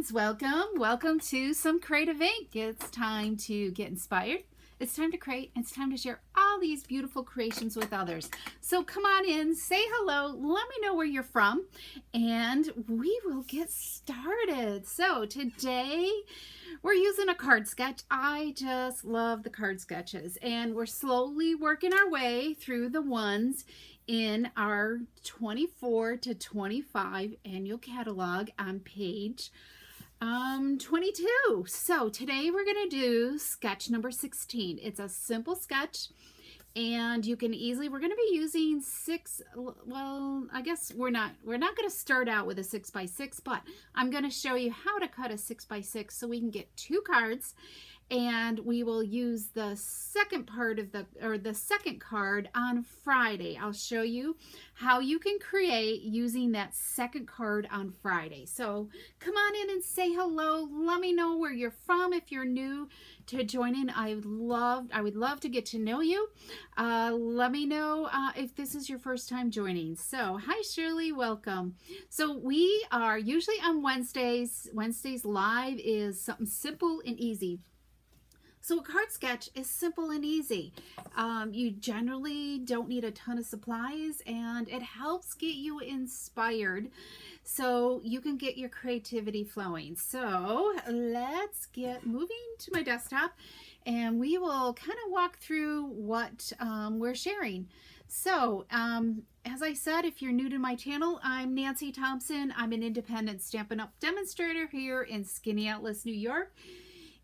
kids, welcome to some creative ink. It's time to get inspired, it's time to create, it's time to share all these beautiful creations with others. So come on in, say hello, let me know where you're from, and we will get started. So today we're using a card sketch. I just love the card sketches, and we're slowly working our way through the ones in our 24 to 25 annual catalog on page 22. So today we're going to do sketch number 16. It's a simple sketch, and you can easily, we're going to be using I guess we're not going to start out with a 6x6, but I'm going to show you how to cut a 6x6 so we can get two cards. And we will use the second part of the second card on Friday. I'll show you how you can create using that second card on Friday. So come on in and say hello. Let me know where you're from. If you're new to joining, I would love to get to know you. Let me know if this is your first time joining. So hi Shirley, welcome. So we are usually on Wednesdays. Wednesdays live is something simple and easy. So a card sketch is simple and easy. You generally don't need a ton of supplies, and it helps get you inspired so you can get your creativity flowing. So let's get moving to my desktop, and we will kind of walk through what we're sharing. So as I said, if you're new to my channel, I'm Nancy Thompson. I'm an independent Stampin' Up! Demonstrator here in Skaneateles, New York.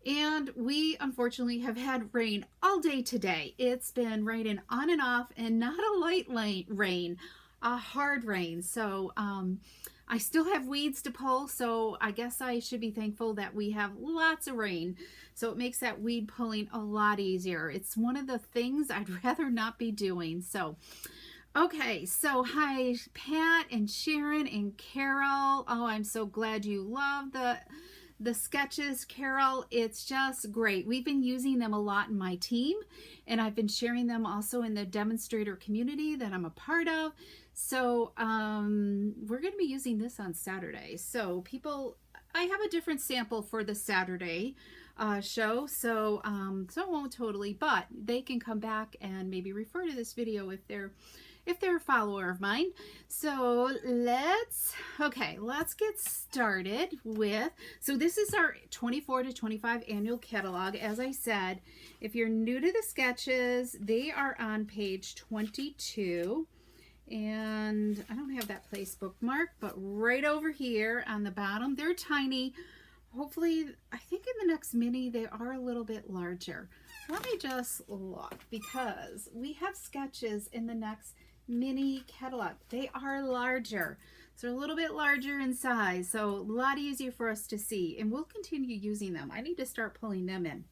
And we unfortunately have had rain all day today. It's been raining on and off, and not a light rain, a hard rain. So I still have weeds to pull, so I guess I should be thankful that we have lots of rain. So it makes that weed pulling a lot easier. It's one of the things I'd rather not be doing. So okay, so hi Pat and Sharon and Carol. Oh, I'm so glad you love the sketches, Carol. It's just great. We've been using them a lot in my team, and I've been sharing them also in the demonstrator community that I'm a part of. So we're going to be using this on Saturday. So I have a different sample for the Saturday show, so it won't totally, but they can come back and maybe refer to this video if they're a follower of mine. So let's get started with, so this is our 24 to 25 annual catalog. As I said, if you're new to the sketches, they are on page 22. And I don't have that place bookmarked, but right over here on the bottom, they're tiny. Hopefully, I think in the next mini, they are a little bit larger. Let me just look, because we have sketches in the next mini catalog. They are larger, so a little bit larger in size, so a lot easier for us to see, and we'll continue using them. I need to start pulling them in.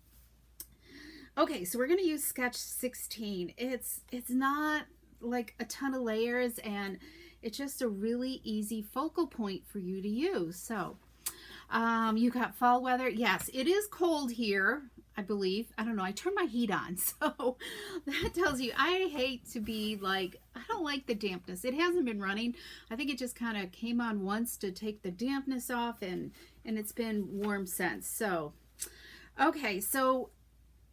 Okay, so we're going to use sketch 16. It's not like a ton of layers, and it's just a really easy focal point for you to use. So you got fall weather. Yes, it is cold here, I believe. I don't know. I turned my heat on, so that tells you I hate to be like, I don't like the dampness. It hasn't been running. I think it just kind of came on once to take the dampness off, and it's been warm since. So, okay, so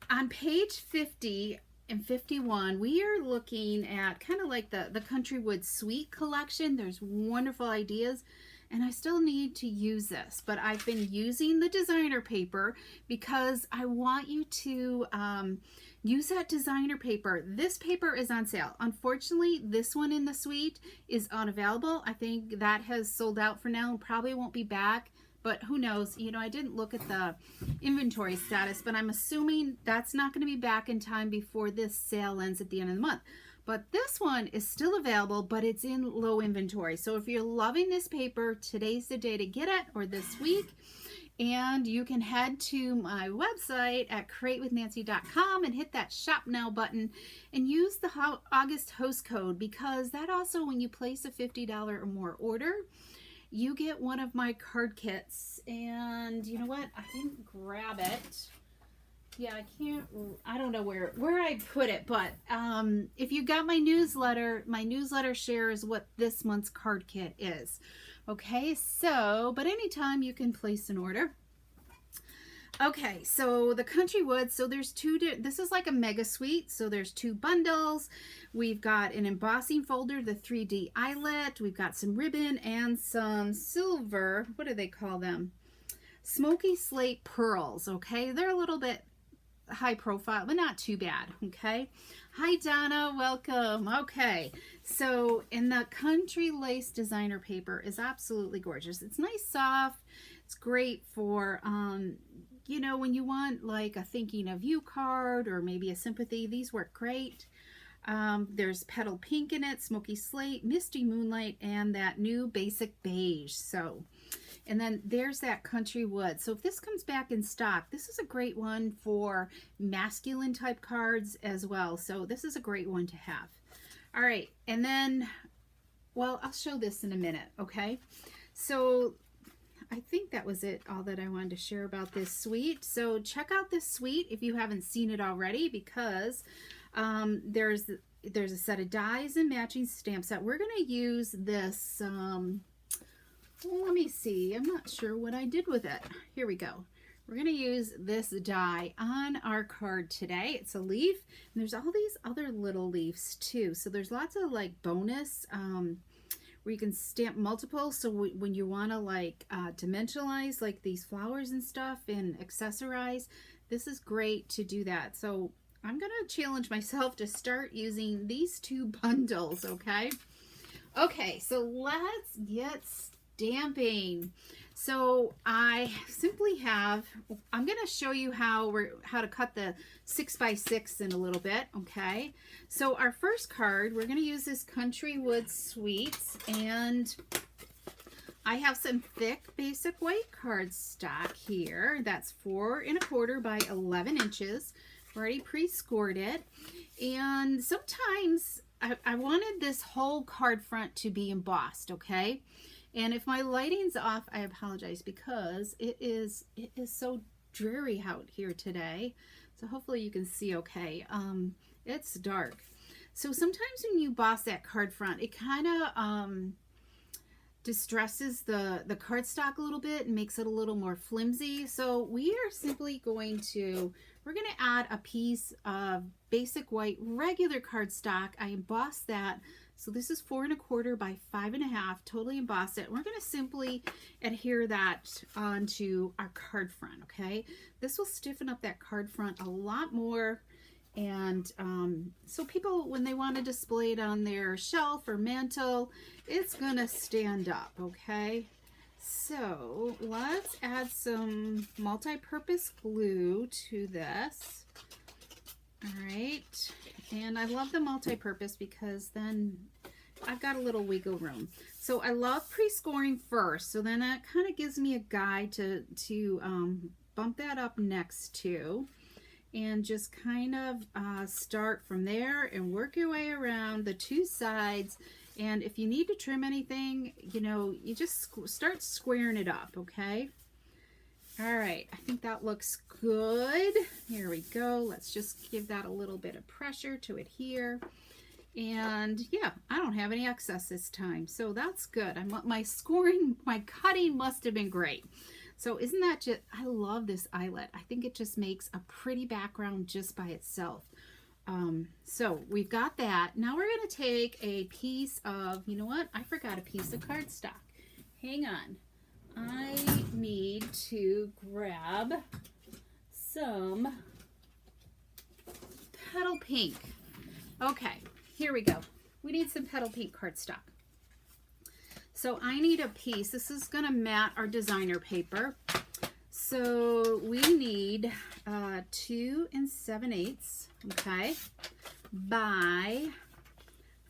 on page 50 and 51, we are looking at kind of like the Countrywood Suite collection. There's wonderful ideas, and I still need to use this, but I've been using the designer paper because I want you to use that designer paper. This paper is on sale. Unfortunately, this one in the suite is unavailable. I think that has sold out for now and probably won't be back, but who knows? You know, I didn't look at the inventory status, but I'm assuming that's not going to be back in time before this sale ends at the end of the month. But this one is still available, but it's in low inventory. So if you're loving this paper, today's the day to get it, or this week. And you can head to my website at createwithnancy.com and hit that shop now button and use the August host code, because that also, when you place a $50 or more order, you get one of my card kits. And you know what? I didn't grab it. Yeah, I don't know where I put it, but if you got my newsletter shares what this month's card kit is. Okay, so, but anytime you can place an order. Okay, so the Country Wood, so there's this is like a mega suite, so there's 2 bundles. We've got an embossing folder, the 3D eyelet, we've got some ribbon and some silver, what do they call them? Smoky slate pearls, okay? They're a little bit high profile, but not too bad, okay? Hi Donna, welcome. Okay, so in the Country Lace designer paper is absolutely gorgeous. It's nice, soft. It's great for you know, when you want like a thinking of you card or maybe a sympathy. These work great. There's petal pink in it, smoky slate, misty moonlight, and that new basic beige. So, and then there's that Country Wood. So if this comes back in stock, this is a great one for masculine type cards as well. So this is a great one to have. All right, and then, well, I'll show this in a minute, okay? So I think that was it, all that I wanted to share about this suite. So check out this suite if you haven't seen it already, because there's a set of dies and matching stamp set. We're going to use this, well, let me see. I'm not sure what I did with it. Here we go. We're going to use this die on our card today. It's a leaf, and there's all these other little leaves too. So there's lots of like bonus where you can stamp multiple. So when you want to like dimensionalize like these flowers and stuff and accessorize, this is great to do that. So I'm going to challenge myself to start using these 2 bundles, okay? Okay, so let's get stamping. So I simply have, I'm going to show you how to cut the 6x6 in a little bit, okay? So our first card, we're going to use this Country Wood Suites, and I have some thick basic white cardstock here. That's 4 1/4 by 11 inches. I've already pre-scored it, and sometimes I wanted this whole card front to be embossed, okay? And if my lighting's off, I apologize, because it is so dreary out here today. So hopefully you can see okay. It's dark. So sometimes when you emboss that card front, it kind of distresses the cardstock a little bit and makes it a little more flimsy. So we are simply we're going to add a piece of basic white regular cardstock. I embossed that. So this is 4 1/4 by 5 1/2, totally embossed it. We're going to simply adhere that onto our card front, okay? This will stiffen up that card front a lot more, and so people, when they want to display it on their shelf or mantle, it's going to stand up, okay? So let's add some multi-purpose glue to this. All right, and I love the multi-purpose because then I've got a little wiggle room. So I love pre-scoring first, so then that kind of gives me a guide to bump that up next to, and just kind of start from there and work your way around the 2 sides. And if you need to trim anything, you know, you just start squaring it up, okay? All right, I think that looks good. Here we go. Let's just give that a little bit of pressure to adhere. And yeah, I don't have any excess this time, so that's good. My cutting must have been great. So isn't that just, I love this eyelet. I think it just makes a pretty background just by itself. So we've got that. Now we're going to take a piece of, you know what? I forgot a piece of cardstock. Hang on. I need to grab some petal pink. Okay, here we go. We need some petal pink cardstock. So I need a piece. This is going to mat our designer paper. So we need 2 7/8, okay, by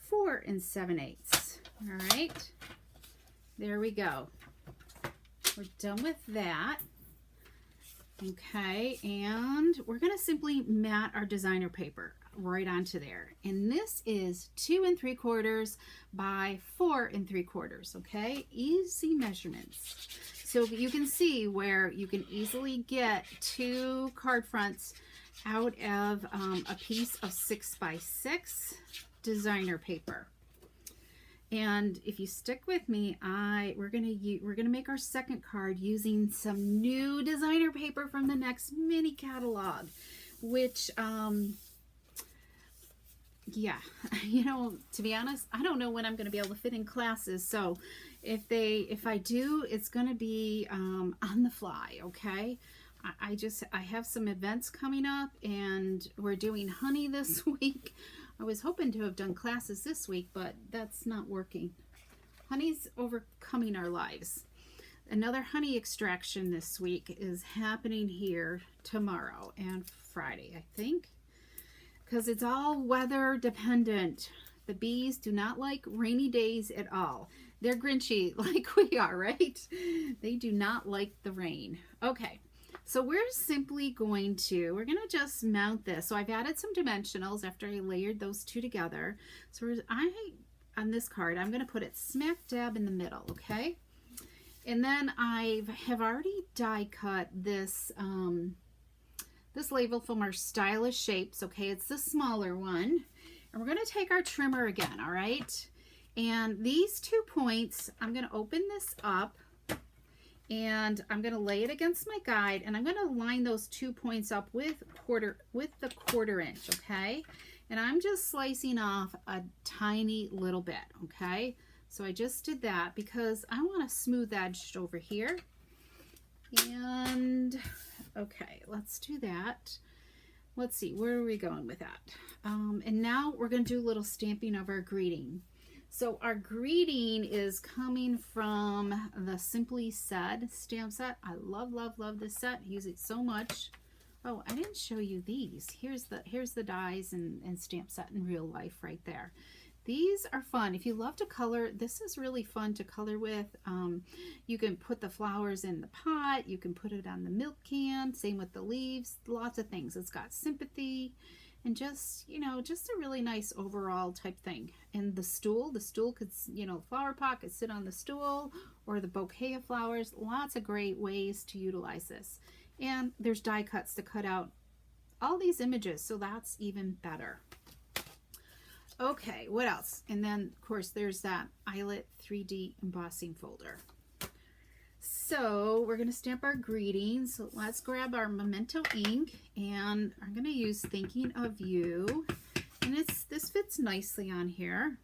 4 7/8. All right, there we go. We're done with that. Okay, and we're going to simply mat our designer paper right onto there. And this is 2 3/4 by 4 3/4, okay? Easy measurements. So you can see where you can easily get 2 card fronts out of a piece of 6x6 designer paper. And if you stick with me, we're gonna make our second card using some new designer paper from the next mini catalog, which yeah, you know, to be honest, I don't know when I'm gonna be able to fit in classes. So if I do, it's gonna be on the fly, okay? I have some events coming up, and we're doing honey this week. I was hoping to have done classes this week, but that's not working. Honey's overcoming our lives. Another honey extraction this week is happening here tomorrow and Friday, I think, because it's all weather dependent. The bees do not like rainy days at all. They're grinchy like we are, right? They do not like the rain. Okay. So we're gonna just mount this. So I've added some dimensionals after I layered those two together. So on this card, I'm gonna put it smack dab in the middle, okay? And then I have already die cut this, this label from our Stylish Shapes, okay? It's the smaller one. And we're gonna take our trimmer again, all right? And these 2 points, I'm gonna open this up, and I'm going to lay it against my guide, and I'm going to line those 2 points up with the quarter inch, okay? And I'm just slicing off a tiny little bit, okay? So I just did that because I want a smooth edge over here. And okay, let's do that. Let's see, where are we going with that? And now we're going to do a little stamping of our greeting. So our greeting is coming from the Simply Said stamp set. I love, love, love this set. I use it so much. Oh, I didn't show you these. Here's the dies and stamp set in real life right there. These are fun. If you love to color, this is really fun to color with. You can put the flowers in the pot. You can put it on the milk can. Same with the leaves. Lots of things. It's got sympathy. And just, you know, just a really nice overall type thing. And the stool could, you know, flower pot could sit on the stool, or the bouquet of flowers. Lots of great ways to utilize this. And there's die cuts to cut out all these images, so that's even better. Okay, what else? And then, of course, there's that eyelet 3D embossing folder. So we're going to stamp our greetings. So let's grab our Memento ink, and I'm going to use Thinking of You. And this fits nicely on here.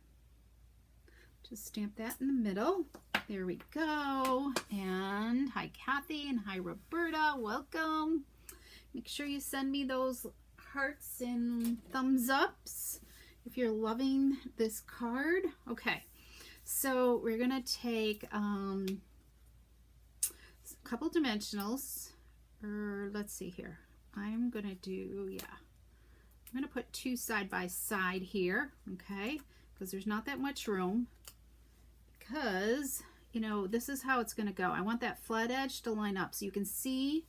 Just stamp that in the middle. There we go. And hi Kathy and hi Roberta, welcome. Make sure you send me those hearts and thumbs ups if you're loving this card. Okay, so we're going to take couple dimensionals, or let's see here. I'm gonna put 2 side by side here, okay, because there's not that much room, because, you know, this is how it's gonna go. I want that flat edge to line up so you can see.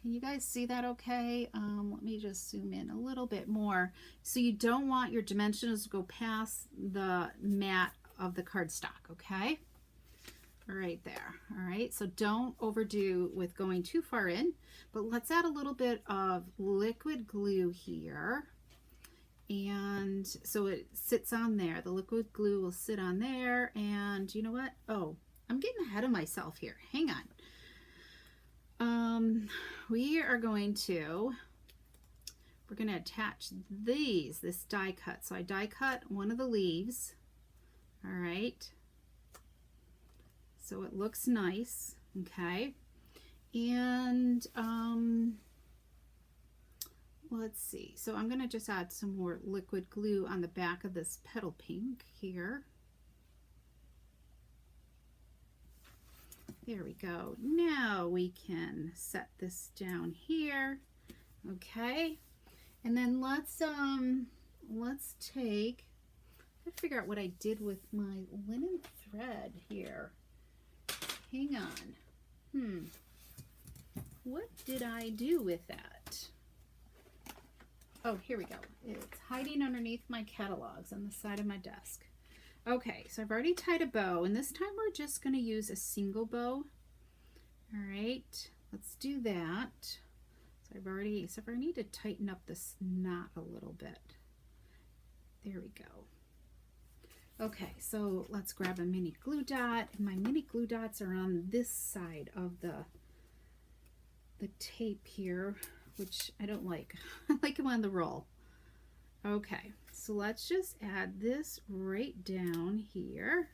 Can you guys see that okay? Let me just zoom in a little bit more. So you don't want your dimensionals to go past the mat of the cardstock, okay? Right there. All right, so don't overdo with going too far in, but let's add a little bit of liquid glue here, and so it sits on there. The liquid glue will sit on there, and you know what? Oh, I'm getting ahead of myself here. Hang on. We're going to attach this die cut. So I die cut one of the leaves. All right. So it looks nice, okay? And let's see. So I'm going to just add some more liquid glue on the back of this petal pink here. There we go. Now we can set this down here, okay? And then let's take, I figure out what I did with my linen thread here. Hang on. What did I do with that? Oh, here we go. It's hiding underneath my catalogs on the side of my desk. Okay, so I've already tied a bow, and this time we're just going to use a single bow. All right, let's do that. So I need to tighten up this knot a little bit. There we go. Okay, so let's grab a mini glue dot. My mini glue dots are on this side of the tape here, which I don't like. I like them on the roll. Okay, so let's just add this right down here.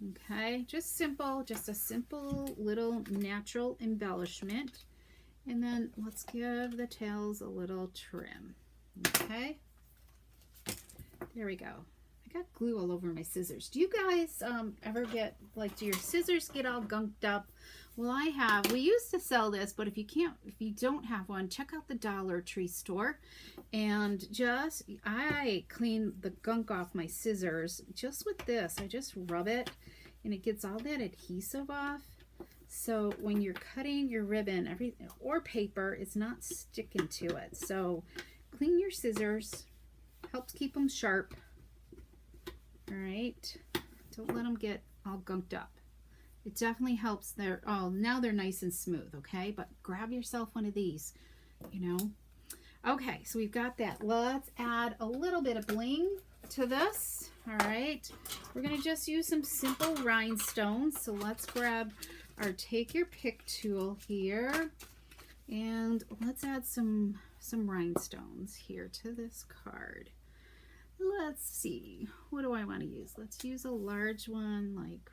Okay, just simple, just a simple little natural embellishment. And then let's give the tails a little trim. Okay, there we go. I got glue all over my scissors. Do you guys ever get, like, do your scissors get all gunked up? Well, I have. We used to sell this, but if you don't have one, check out the Dollar Tree store. And I clean the gunk off my scissors just with this. I just rub it and it gets all that adhesive off. So when you're cutting your ribbon or paper, it's not sticking to it. So clean your scissors, helps keep them sharp. All right, don't let them get all gunked up. It definitely helps. Now they're nice and smooth, okay? But grab yourself one of these, you know. Okay, so we've got that. Let's add a little bit of bling to this. All right, we're gonna just use some simple rhinestones. So let's grab our take your pick tool here, and let's add some rhinestones here to this card. Let's see, what do I want to use? Let's use a large one, like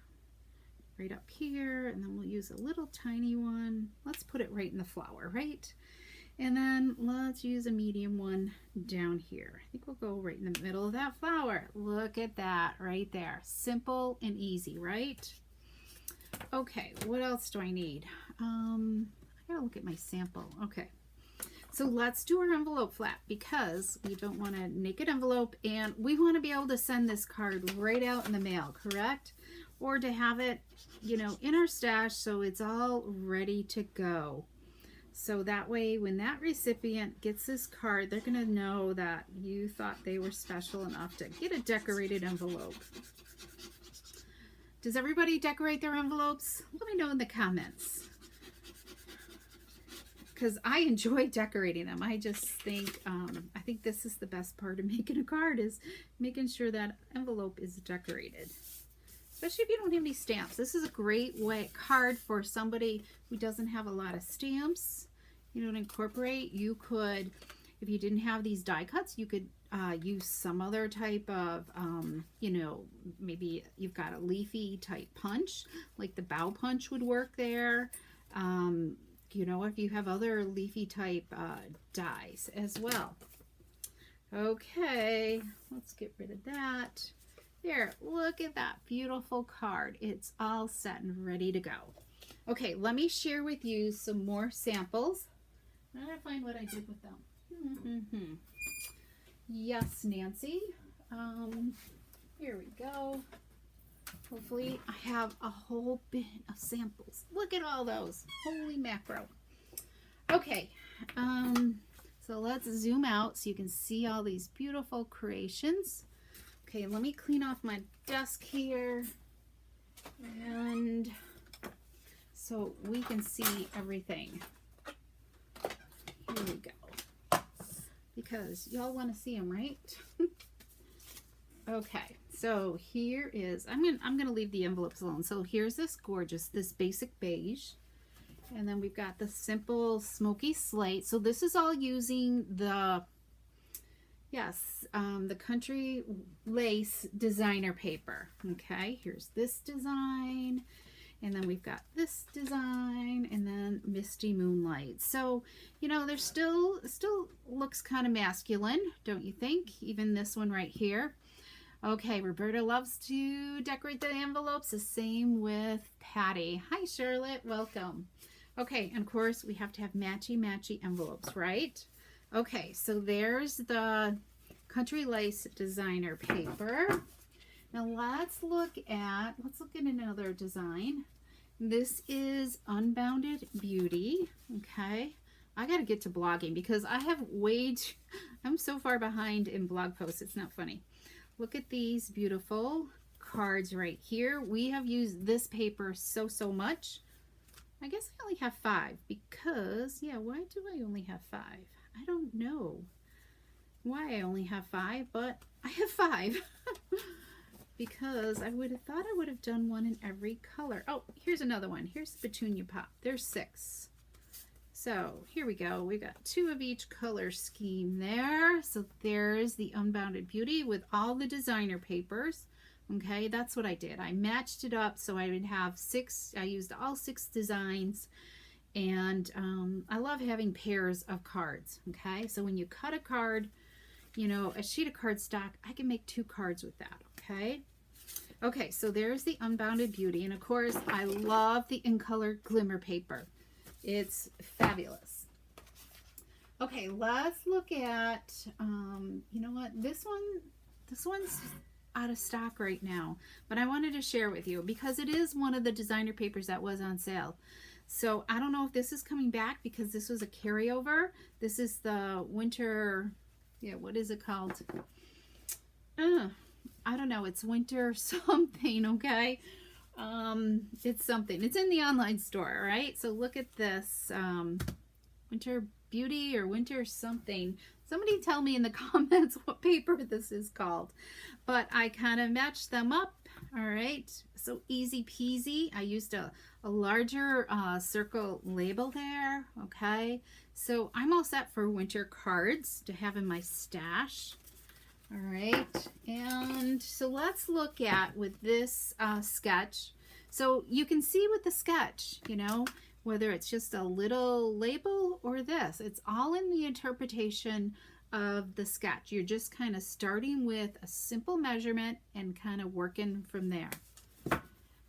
right up here, and then we'll use a little tiny one. Let's put it right in the flower, right? And then let's use a medium one down here. I think we'll go right in the middle of that flower. Look at that right there. Simple and easy, right? Okay, what else do I need? I gotta look at my sample. Okay. So let's do our envelope flap because we don't want a naked envelope, and we want to be able to send this card right out in the mail, correct? Or to have it, you know, in our stash so it's all ready to go. So that way when that recipient gets this card, they're going to know that you thought they were special enough to get a decorated envelope. Does everybody decorate their envelopes? Let me know in the comments, because I enjoy decorating them. I just think, I think this is the best part of making a card, is making sure that envelope is decorated. Especially if you don't have any stamps. This is a great card for somebody who doesn't have a lot of stamps. You don't incorporate. You could, if you didn't have these die cuts, you could use some other type of, you know, maybe you've got a leafy type punch, like the bow punch would work there. You know, if you have other leafy type dies as well. Okay, let's get rid of that. There, look at that beautiful card. It's all set and ready to go. Okay, let me share with you some more samples. I gotta find what I did with them. Yes, Nancy. Here we go. Hopefully I have a whole bin of samples. Look at all those. Holy macro. Okay, so let's zoom out so you can see all these beautiful creations. Okay, let me clean off my desk here, and so we can see everything. Here we go, because y'all want to see them, right? Okay, so here is, I'm gonna leave the envelopes alone. So here's this gorgeous, this basic beige, and then we've got the simple smoky slate. So this is all using the, yes, the Country Lace designer paper. Okay, here's this design, and then we've got this design, and then Misty Moonlight. So, you know, there's still looks kind of masculine, don't you think? Even this one right here. Okay, Roberta loves to decorate the envelopes. The same with Patty. Hi, Charlotte. Welcome. Okay, and of course, we have to have matchy envelopes, right? Okay, so there's the Country Lace designer paper. Now let's look at another design. This is Unbounded Beauty. Okay, I got to get to blogging because I have I'm so far behind in blog posts. It's not funny. Look at these beautiful cards right here. We have used this paper so much. I guess I only have 5 because, yeah, why do I only have 5? I don't know why I only have 5, but I have 5 because I would have thought I would have done one in every color. Oh, here's another one. Here's the Petunia Pop. There's 6. So here we go. We got 2 of each color scheme there. So there's the Unbounded Beauty with all the designer papers. Okay, that's what I did. I matched it up so I would have 6. I used all 6 designs. And I love having pairs of cards. Okay, so when you cut a card, you know, a sheet of cardstock, I can make 2 cards with that. Okay. Okay, so there's the Unbounded Beauty. And of course, I love the In Color Glimmer paper. It's fabulous. Okay, let's look at, you know what, this one's out of stock right now, but I wanted to share with you because it is one of the designer papers that was on sale. So I don't know if this is coming back because this was a carryover. This is the winter, yeah, what is it called? I don't know, it's winter something, okay? It's something. It's in the online store, right? So look at this, Winter Beauty or Winter something. Somebody tell me in the comments what paper this is called. But I kind of matched them up, all right? So easy peasy. I used a larger circle label there, okay? So I'm all set for winter cards to have in my stash. All right, and so let's look at with this sketch. So you can see with the sketch, you know, whether it's just a little label or this, it's all in the interpretation of the sketch. You're just kind of starting with a simple measurement and kind of working from there.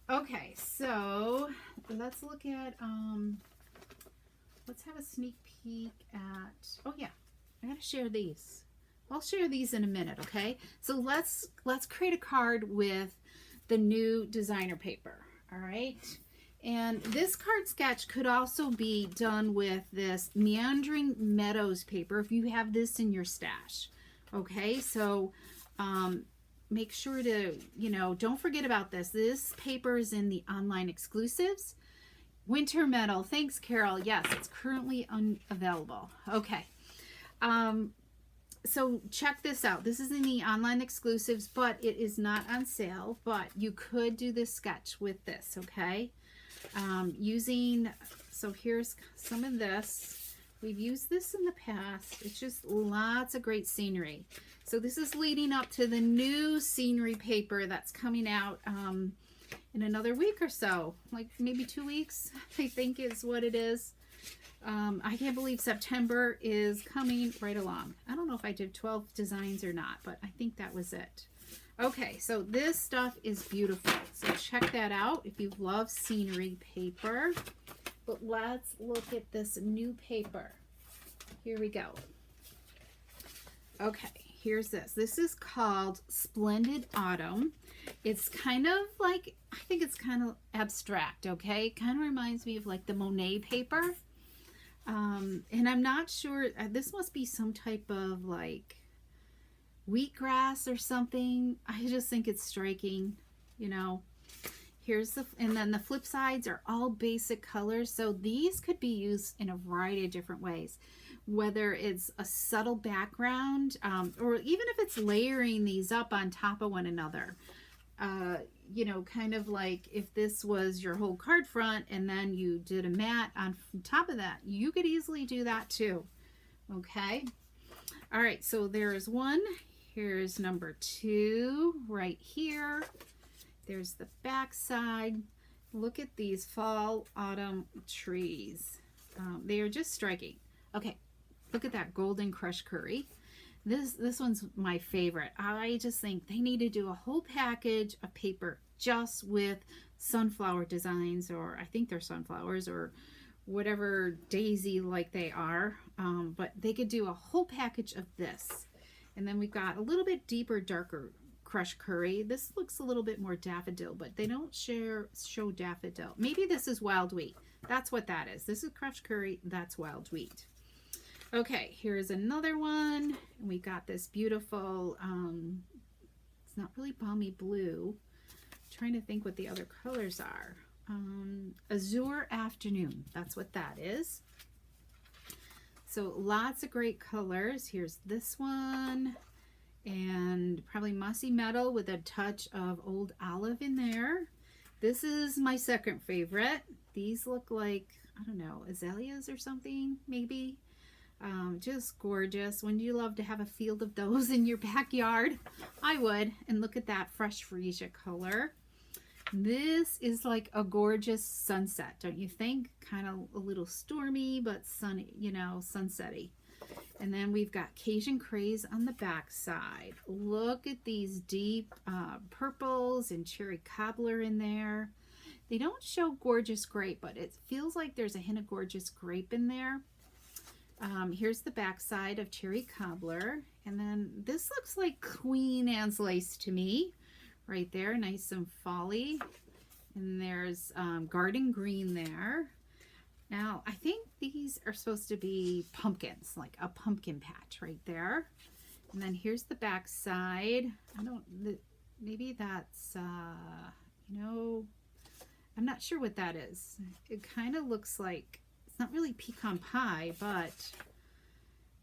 Okay, so let's look at, let's have a sneak peek at, oh yeah, I gotta share these. I'll share these in a minute, okay? So let's create a card with the new designer paper, all right? And this card sketch could also be done with this Meandering Meadows paper if you have this in your stash, okay? So make sure to, you know, don't forget about this. This paper is in the online exclusives. Winter Metal, thanks Carol. Yes, it's currently unavailable. Okay. So check this out. This is in the online exclusives, but it is not on sale, but you could do this sketch with this, okay? So here's some of this. We've used this in the past. It's just lots of great scenery. So this is leading up to the new scenery paper that's coming out in another week or so, like maybe 2 weeks, I think is what it is. I can't believe September is coming right along. I don't know if I did 12 designs or not, but I think that was it. Okay, so this stuff is beautiful. So check that out if you love scenery paper. But let's look at this new paper. Here we go. Okay, here's this. This is called Splendid Autumn. It's kind of like, I think it's kind of abstract, okay? It kind of reminds me of like the Monet paper. And I'm not sure, this must be some type of like wheatgrass or something. I just think it's striking, you know. Here's the, and then the flip sides are all basic colors. So these could be used in a variety of different ways, whether it's a subtle background, or even if it's layering these up on top of one another. You know, kind of like if this was your whole card front and then you did a mat on top of that, you could easily do that too. Okay. All right. So there's one. Here's number 2 right here. There's the back side. Look at these fall autumn trees. They are just striking. Okay. Look at that golden crushed curry. This one's my favorite. I just think they need to do a whole package of paper just with sunflower designs, or I think they're sunflowers or whatever daisy like they are. But they could do a whole package of this. And then we've got a little bit deeper, darker crushed curry. This looks a little bit more daffodil, but they don't show daffodil. Maybe this is wild wheat. That's what that is. This is crushed curry. That's wild wheat. Okay, here's another one. And we got this beautiful, it's not really balmy blue. I'm trying to think what the other colors are. Azure Afternoon, that's what that is. So lots of great colors. Here's this one, and probably mossy metal with a touch of old olive in there. This is my second favorite. These look like, I don't know, azaleas or something, maybe. Just gorgeous. Wouldn't you love to have a field of those in your backyard? I would. And look at that fresh freesia color. This is like a gorgeous sunset, don't you think? Kind of a little stormy, but sunny, you know, sunsetty. And then we've got Cajun Craze on the back side. Look at these deep purples and cherry cobbler in there. They don't show gorgeous grape, but it feels like there's a hint of gorgeous grape in there. Here's the back side of cherry cobbler. And then this looks like Queen Anne's lace to me. Right there, nice and folly. And there's garden green there. Now, I think these are supposed to be pumpkins, like a pumpkin patch right there. And then here's the back side. Maybe that's, you know, I'm not sure what that is. It kind of looks like, it's not really pecan pie, but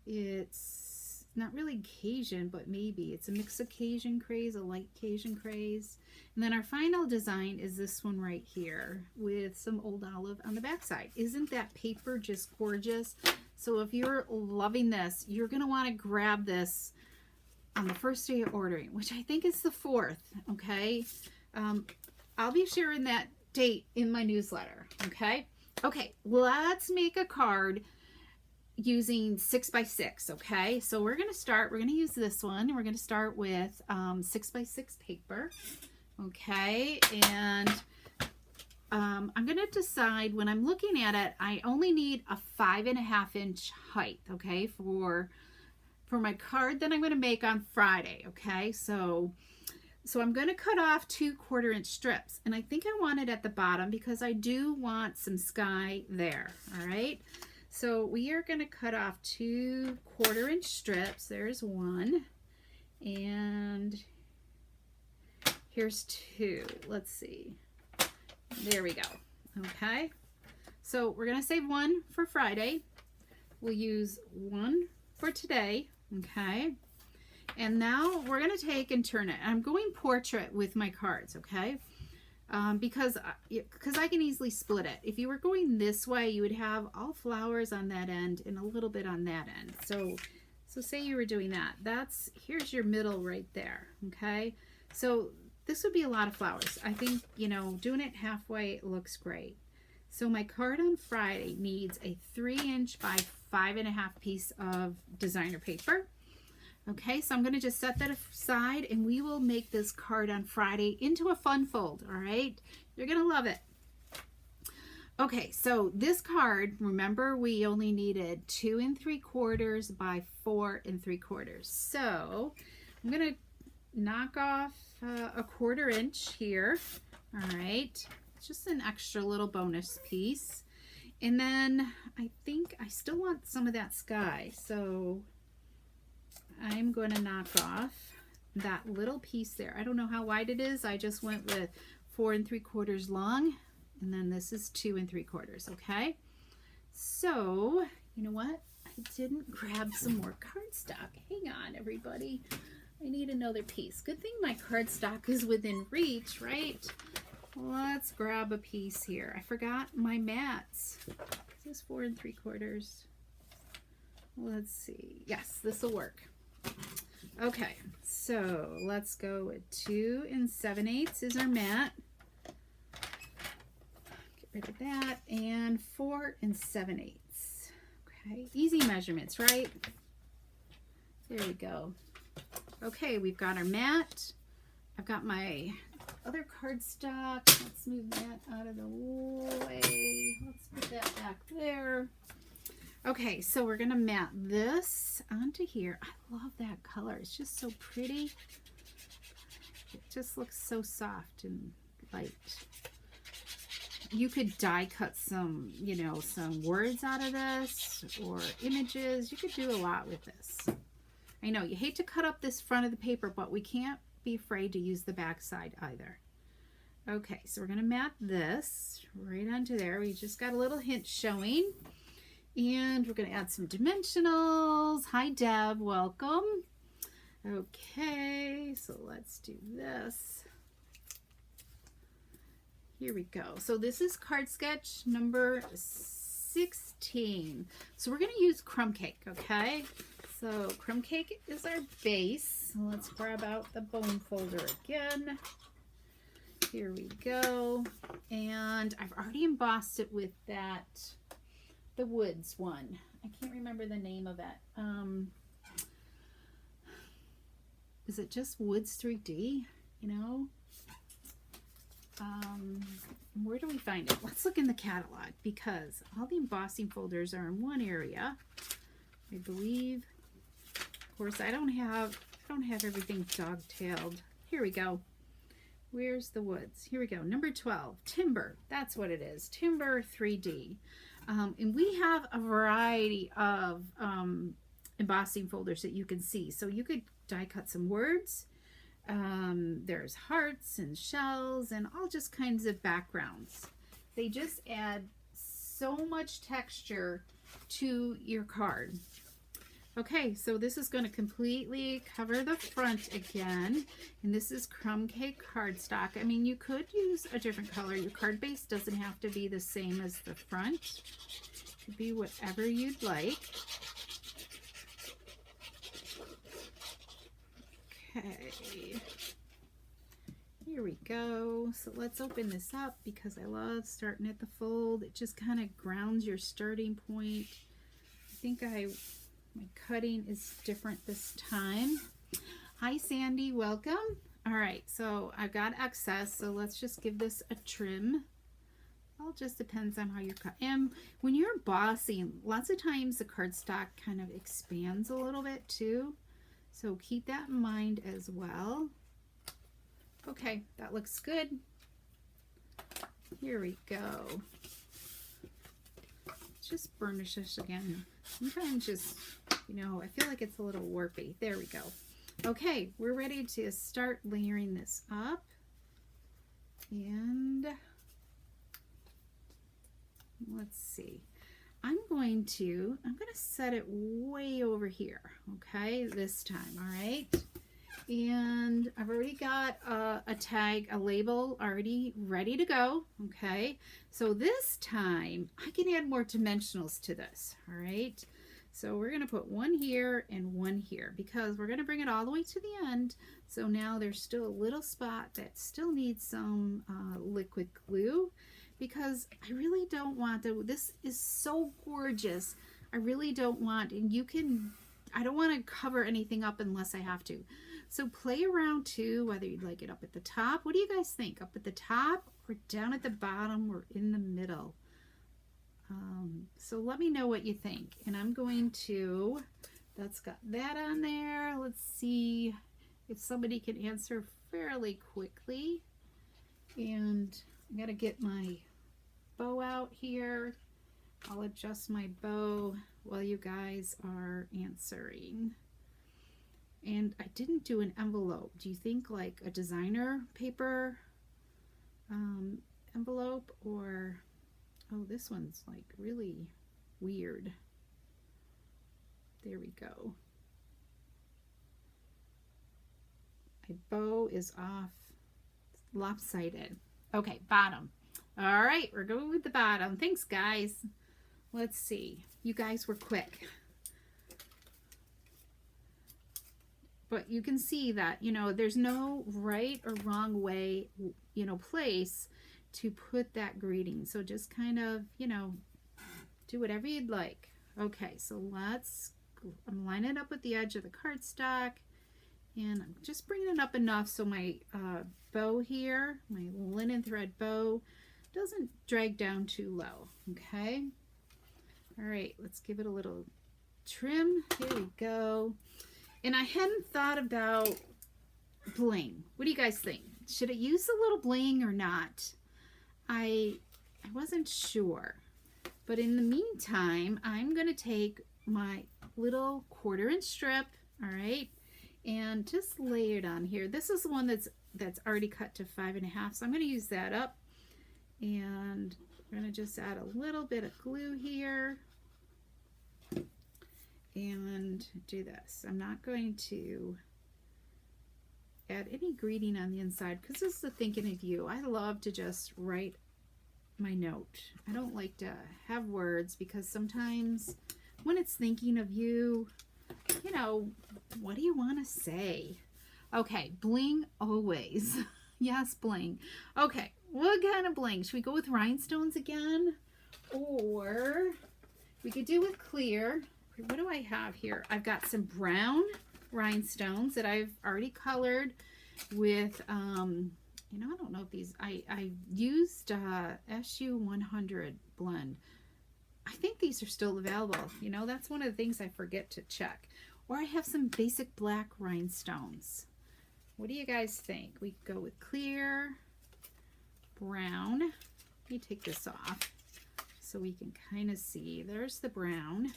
it's not really Cajun, but maybe it's a mix of Cajun Craze, a light Cajun Craze. And then our final design is this one right here with some old olive on the back side. Isn't that paper just gorgeous? So if you're loving this, you're going to want to grab this on the first day of ordering, which I think is the 4th, okay? I'll be sharing that date in my newsletter, okay? Okay, let's make a card using 6x6, okay? So we're going to use this one, and we're going to start with 6x6 paper, okay? And I'm going to decide, when I'm looking at it, I only need a 5.5 inch height, okay, for my card that I'm going to make on Friday, okay? So I'm going to cut off 2 1/4 inch strips, and I think I want it at the bottom because I do want some sky there, all right? So we are going to cut off 2 1/4 inch strips. There's one, and here's 2. Let's see. There we go. Okay. So we're going to save 1 for Friday. We'll use 1 for today. Okay. And now we're going to take and turn it. I'm going portrait with my cards. Okay. Because I can easily split it. If you were going this way, you would have all flowers on that end and a little bit on that end. So say you were doing that. Here's your middle right there. Okay. So this would be a lot of flowers. I think, you know, doing it halfway looks great. So my card on Friday needs a 3 inch by 5.5 piece of designer paper. Okay, so I'm going to just set that aside, and we will make this card on Friday into a fun fold, all right? You're going to love it. Okay, so this card, remember, we only needed 2 3/4 by 4 3/4. So I'm going to knock off a 1/4 inch here, all right? Just an extra little bonus piece. And then I think I still want some of that sky, so I'm going to knock off that little piece there. I don't know how wide it is. I just went with 4 3/4 long, and then this is 2 3/4, okay? So, you know what? I didn't grab some more cardstock. Hang on, everybody. I need another piece. Good thing my cardstock is within reach, right? Let's grab a piece here. I forgot my mats. Is this 4 3/4? Let's see. Yes, this will work. Okay, so let's go with 2 7/8 is our mat. Get rid of that. And 4 7/8. Okay, easy measurements, right? There we go. Okay, we've got our mat. I've got my other cardstock. Let's move that out of the way. Let's put that back there. Okay, so we're going to mat this onto here. I love that color. It's just so pretty. It just looks so soft and light. You could die cut some, you know, some words out of this or images. You could do a lot with this. I know you hate to cut up this front of the paper, but we can't be afraid to use the back side either. Okay, so we're going to mat this right onto there. We just got a little hint showing. And we're going to add some dimensionals. Hi, Deb. Welcome. Okay. Okay, so let's do this. Here we go. So this is card sketch number 16. So we're going to use crumb cake, okay? So crumb cake is our base. Let's grab out the bone folder again. Here we go. And I've already embossed it with the Woods one. I can't remember the name of it. Is it just Woods 3D? You know? Where do we find it? Let's look in the catalog, because all the embossing folders are in one area, I believe. Of course, I don't have everything dog-tailed. Here we go. Where's the Woods? Here we go. Number 12, Timber. That's what it is. Timber 3D. And we have a variety of embossing folders that you can see. So you could die cut some words. There's hearts and shells and all just kinds of backgrounds. They just add so much texture to your card. Okay, so this is going to completely cover the front again, and this is crumb cake cardstock. I mean, you could use a different color. Your card base doesn't have to be the same as the front. It could be whatever you'd like. Okay, here we go. So let's open this up, because I love starting at the fold. It just kind of grounds your starting point. I think my cutting is different this time. Hi Sandy, welcome. All right, so I've got excess, so let's just give this a trim. All just depends on how you're cut. And when you're embossing, lots of times the cardstock kind of expands a little bit too. So keep that in mind as well. Okay, that looks good. Here we go. Let's just burnish this again. Sometimes just, you know, I feel like it's a little warpy. There we go. Okay, we're ready to start layering this up. And let's see. I'm going to set it way over here, okay, this time, all right? And I've already got a tag, a label already ready to go, okay? So this time, I can add more dimensionals to this, all right? So we're gonna put one here and one here, because we're gonna bring it all the way to the end. So now there's still a little spot that still needs some liquid glue, because I really don't want to, this is so gorgeous. I really don't want, and I don't want to cover anything up unless I have to. So play around too, whether you'd like it up at the top. What do you guys think? Up at the top or down at the bottom or in the middle? So let me know what you think. And I'm going to, that's got that on there. Let's see if somebody can answer fairly quickly. And I gotta get my bow out here. I'll adjust my bow while you guys are answering. And I didn't do an envelope. Do you think like a designer paper envelope, or, oh, this one's like really weird. There we go. My bow is off, lopsided. Okay, bottom. All right, we're going with the bottom. Thanks, guys. Let's see. You guys were quick. But you can see that, you know, there's no right or wrong way, you know, place to put that greeting. So just kind of, you know, do whatever you'd like. Okay, so I'm lining it up with the edge of the cardstock, and I'm just bringing it up enough so my bow here, my linen thread bow, doesn't drag down too low. Okay. All right, let's give it a little trim. Here we go. And I hadn't thought about bling. What do you guys think? Should it use a little bling or not? I wasn't sure. But in the meantime, I'm going to take my little 1/4" strip, all right, and just lay it on here. This is the one that's already cut to 5.5, so I'm going to use that up. And we're going to just add a little bit of glue here and do this. I'm not going to add any greeting on the inside because this is a thinking of you. I love to just write my note. I don't like to have words because sometimes when it's thinking of you, you know, what do you want to say? Okay, bling always. Yes, bling. Okay, what kind of bling? Should we go with rhinestones again? Or we could do with clear. What do I have here? I've got some brown rhinestones that I've already colored with, you know, I don't know if these, I used SU 100 blend. I think these are still available. You know, that's one of the things I forget to check. Or I have some basic black rhinestones. What do you guys think? We go with clear, brown. Let me take this off so we can kind of see. There's the brown.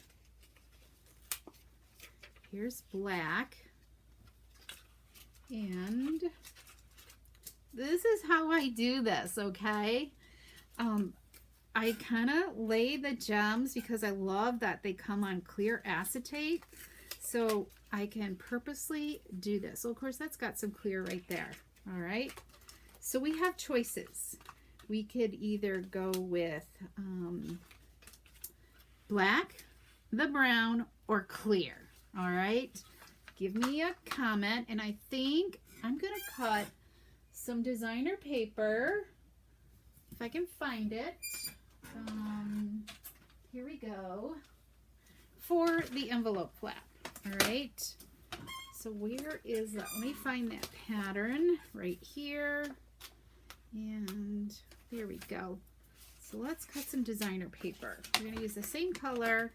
Here's black. And this is how I do this, okay? I kind of lay the gems because I love that they come on clear acetate. So I can purposely do this. So of course that's got some clear right there. All right. So we have choices. We could either go with black, the brown, or clear. All right. Give me a comment. And I think I'm going to cut some designer paper if I can find it. Here we go for the envelope flap. All right, so where is that? Let me find that pattern right here, and there we go. So let's cut some designer paper. We're going to use the same color.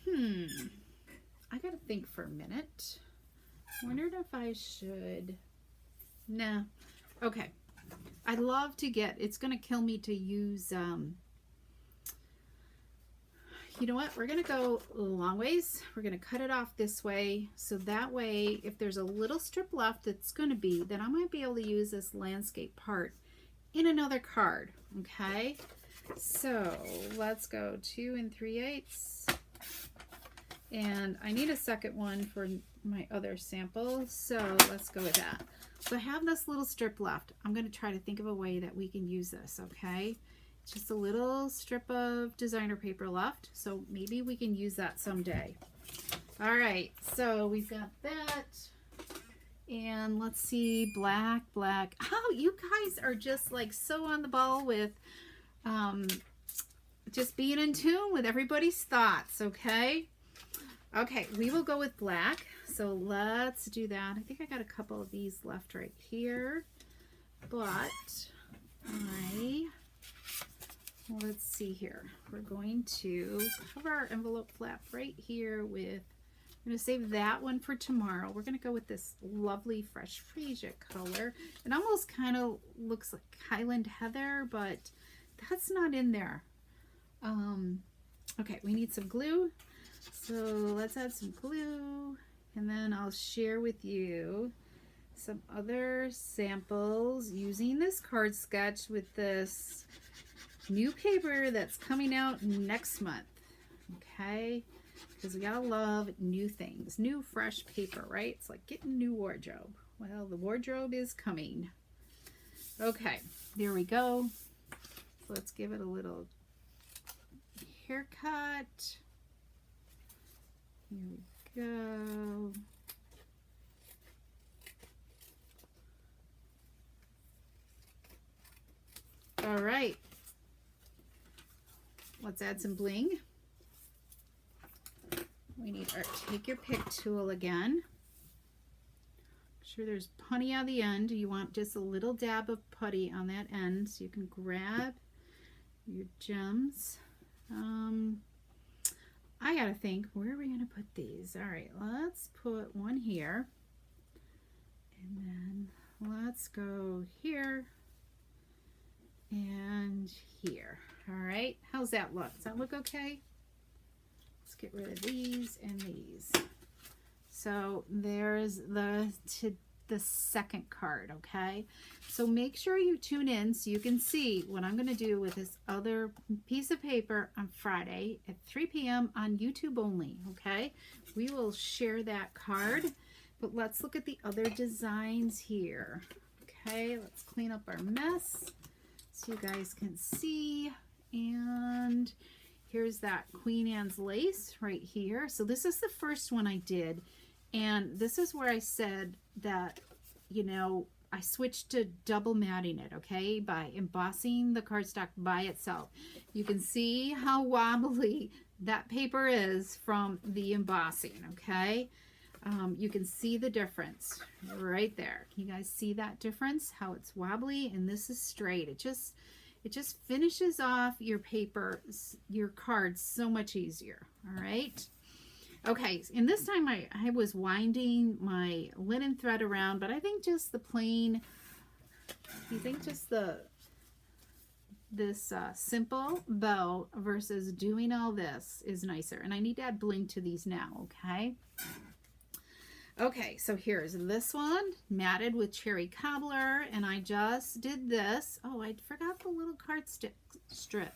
I got to think for a minute. Wondered if I should. Nah. Okay. I'd love to get, it's going to kill me to use, you know what? We're going to go long ways. We're going to cut it off this way. So that way, if there's a little strip left that's going to be, then I might be able to use this landscape part in another card. Okay. So let's go 2 3/8. And I need a second one for my other sample. So let's go with that. So I have this little strip left. I'm going to try to think of a way that we can use this, okay? Just a little strip of designer paper left, so maybe we can use that someday. All right, so we've got that. And let's see, black. Oh, you guys are just like so on the ball with just being in tune with everybody's thoughts, okay? Okay, we will go with black. So let's do that. I think I got a couple of these left right here. But let's see here. We're going to cover our envelope flap right here with, I'm going to save that one for tomorrow. We're going to go with this lovely fresh freesia color. It almost kind of looks like Highland Heather, but that's not in there. Okay, we need some glue. So let's add some glue, and then I'll share with you some other samples using this card sketch with this new paper that's coming out next month. Okay, because we gotta love new things, new fresh paper, right? It's like getting a new wardrobe. Well, the wardrobe is coming. Okay, there we go. So let's give it a little haircut. Here we go. All right. Let's add some bling. We need our take your pick tool again. Make sure there's putty on the end. You want just a little dab of putty on that end so you can grab your gems. I gotta think, where are we gonna put these? All right, let's put one here, and then let's go here and here. All right, how's that look? Does that look okay? Let's get rid of these and these. So there's the the second card, okay? So make sure you tune in so you can see what I'm going to do with this other piece of paper on Friday at 3 p.m. on YouTube only, okay? We will share that card, but let's look at the other designs here. Okay, let's clean up our mess so you guys can see. And here's that Queen Anne's lace right here. So this is the first one I did. And this is where I said that, you know, I switched to double matting it, okay, by embossing the cardstock by itself. You can see how wobbly that paper is from the embossing, okay? You can see the difference right there. Can you guys see that difference? How it's wobbly and this is straight. It just finishes off your paper, your cards so much easier. All right. Okay, and this time I was winding my linen thread around, but I think just the plain, you think just this simple bow versus doing all this is nicer. And I need to add bling to these now, okay? Okay, so here's this one, matted with cherry cobbler, and I just did this. Oh, I forgot the little card strip.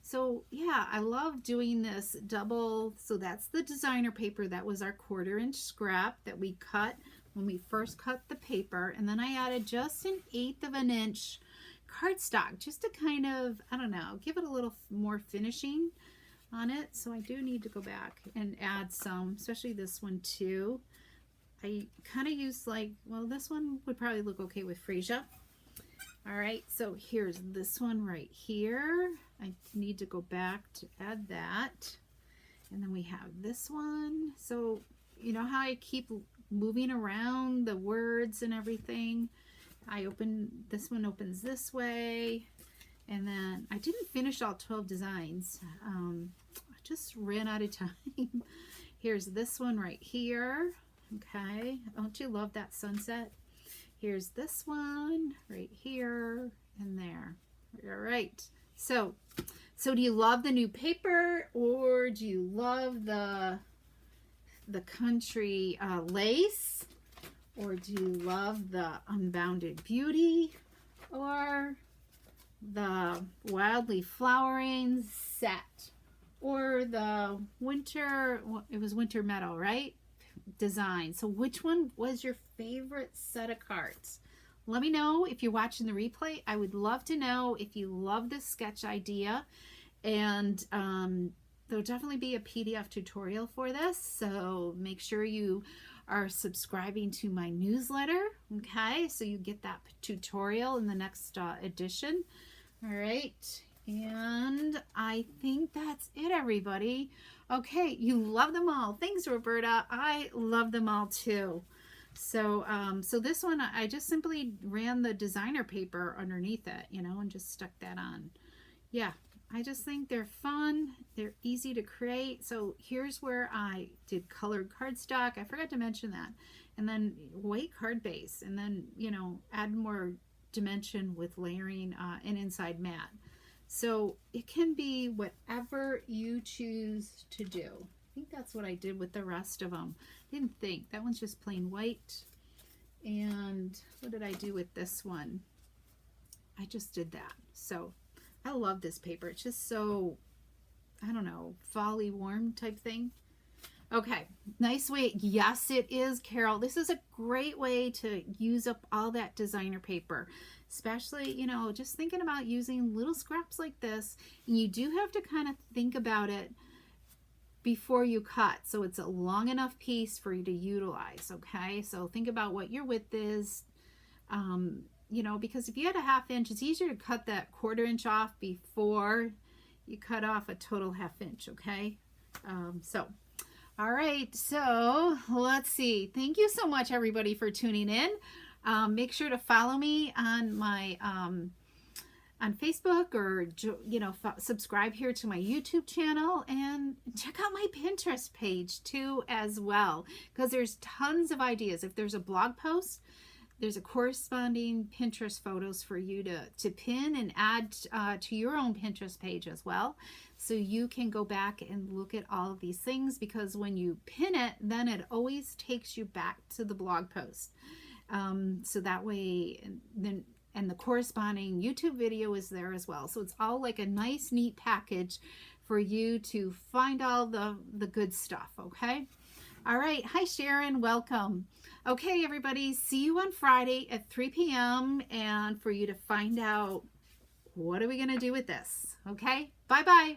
So yeah, I love doing this double. So that's the designer paper. That was our 1/4 inch scrap that we cut when we first cut the paper. And then I added just 1/8 of an inch cardstock just to kind of, I don't know, give it a little more finishing on it. So I do need to go back and add some, especially this one too. I kind of used like, well, this one would probably look okay with freesia. All right, so here's this one right here. I need to go back to add that. And then we have this one. So, you know how I keep moving around the words and everything? This one opens this way. And then I didn't finish all 12 designs. I just ran out of time. Here's this one right here. Okay, don't you love that sunset? Here's this one right here and there. All right. So do you love the new paper, or do you love the country lace, or do you love the unbounded beauty, or the wildly flowering set, or the winter? It was winter meadow, right? Design. So which one was your favorite set of cards? Let me know if you're watching the replay. I would love to know if you love this sketch idea. And there'll definitely be a PDF tutorial for this. So make sure you are subscribing to my newsletter. Okay, so you get that tutorial in the next edition. All right. And I think that's it, everybody. Okay, you love them all. Thanks, Roberta. I love them all too. So so this one, I just simply ran the designer paper underneath it, you know, and just stuck that on. Yeah, I just think they're fun. They're easy to create. So here's where I did colored cardstock. I forgot to mention that. And then white card base, and then, you know, add more dimension with layering an inside mat. So it can be whatever you choose to do. I think that's what I did with the rest of them. Didn't think. That one's just plain white. And what did I do with this one? I just did that. So I love this paper. It's just so, I don't know, folly warm type thing. Okay, nice way. Yes, it is, Carol. This is a great way to use up all that designer paper, especially, you know, just thinking about using little scraps like this. And you do have to kind of think about it before you cut, so it's a long enough piece for you to utilize. Okay, so think about what your width is, you know, because if you had a 1/2 inch, it's easier to cut that 1/4 inch off before you cut off a total 1/2 inch. Okay, so all right, so let's see. Thank you so much, everybody, for tuning in. Make sure to follow me on my on Facebook, or, you know, subscribe here to my YouTube channel, and check out my Pinterest page too as well, because there's tons of ideas. If there's a blog post, there's a corresponding Pinterest photos for you to pin and add to your own Pinterest page as well. So you can go back and look at all of these things, because when you pin it, then it always takes you back to the blog post. So that way, and the corresponding YouTube video is there as well. So it's all like a nice, neat package for you to find all the good stuff, okay? All right. Hi, Sharon. Welcome. Okay, everybody. See you on Friday at 3 p.m. and for you to find out what are we going to do with this, okay? Bye-bye.